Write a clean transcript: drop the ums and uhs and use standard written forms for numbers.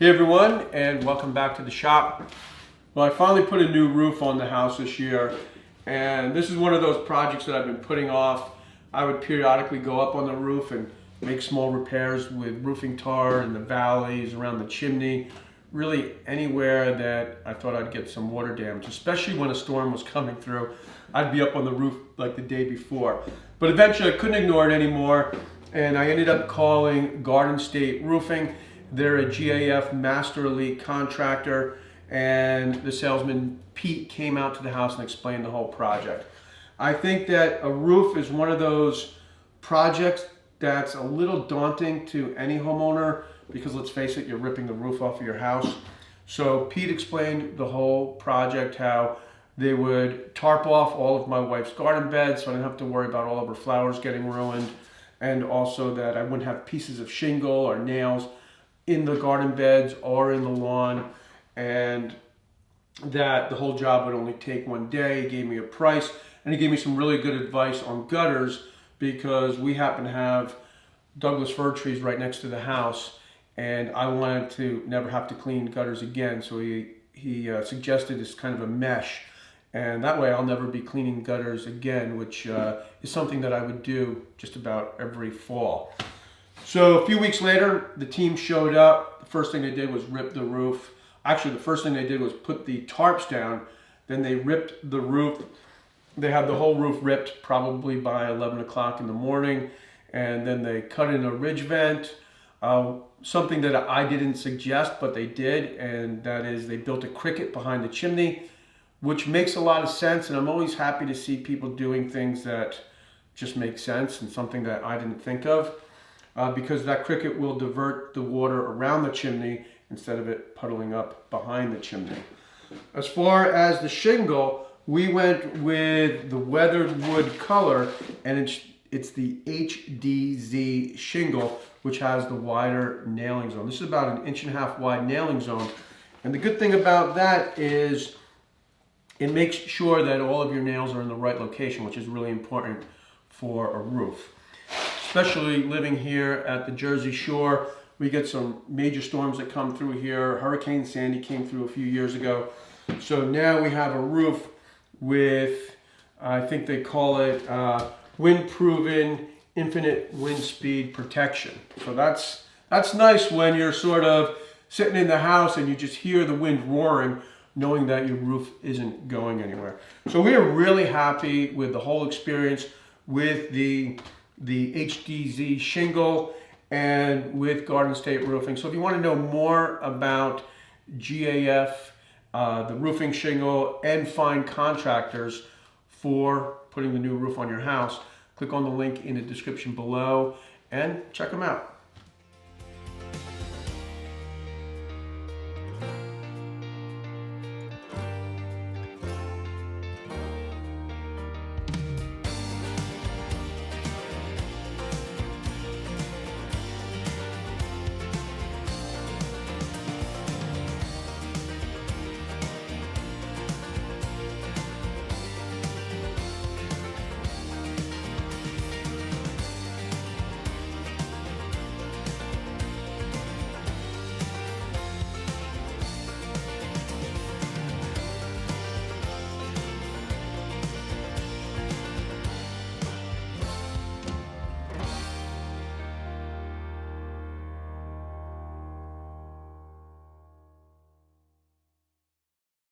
Hey everyone, and welcome back to the shop. Well, I finally put a new roof on the house this year, and this is one of those projects that I've been putting off. I would periodically go up on the roof and make small repairs with roofing tar in the valleys, around the chimney, really anywhere that I thought I'd get some water damage, especially when a storm was coming through. I'd be up on the roof like the day before. But eventually I couldn't ignore it anymore, and I ended up calling Garden State Roofing. They're a GAF Master Elite Contractor, and the salesman Pete came out to the house and explained the whole project. I think that a roof is one of those projects that's a little daunting to any homeowner because, let's face it, you're ripping the roof off of your house. So Pete explained the whole project, how they would tarp off all of my wife's garden beds so I didn't have to worry about all of her flowers getting ruined, and also that I wouldn't have pieces of shingle or nails in the garden beds or in the lawn, and that the whole job would only take one day. He gave me a price, and he gave me some really good advice on gutters because we happen to have Douglas fir trees right next to the house, and I wanted to never have to clean gutters again. So he suggested this kind of a mesh, and that way I'll never be cleaning gutters again, which is something that I would do just about every fall. So a few weeks later, the team showed up. The first thing they did was rip the roof. Actually, the first thing they did was put the tarps down. Then they ripped the roof. They had the whole roof ripped probably by 11 o'clock in the morning. And then they cut in a ridge vent, something that I didn't suggest, but they did. And that is they built a cricket behind the chimney, which makes a lot of sense. And I'm always happy to see people doing things that just make sense and something that I didn't think of. Because that cricket will divert the water around the chimney instead of it puddling up behind the chimney. As far as the shingle, we went with the weathered wood color, and it's the HDZ shingle, which has the wider nailing zone. This is about 1.5 inch wide nailing zone. And the good thing about that is it makes sure that all of your nails are in the right location, which is really important for a roof. Especially living here at the Jersey Shore, we get some major storms that come through here. Hurricane Sandy came through a few years ago. So now we have a roof with, I think they call it wind-proven infinite wind speed protection. So that's nice when you're sort of sitting in the house and you just hear the wind roaring, knowing that your roof isn't going anywhere. So we are really happy with the whole experience with the HDZ shingle and with Garden State Roofing. So if you want to know more about GAF, the roofing shingle, and find contractors for putting the new roof on your house, click on the link in the description below and check them out.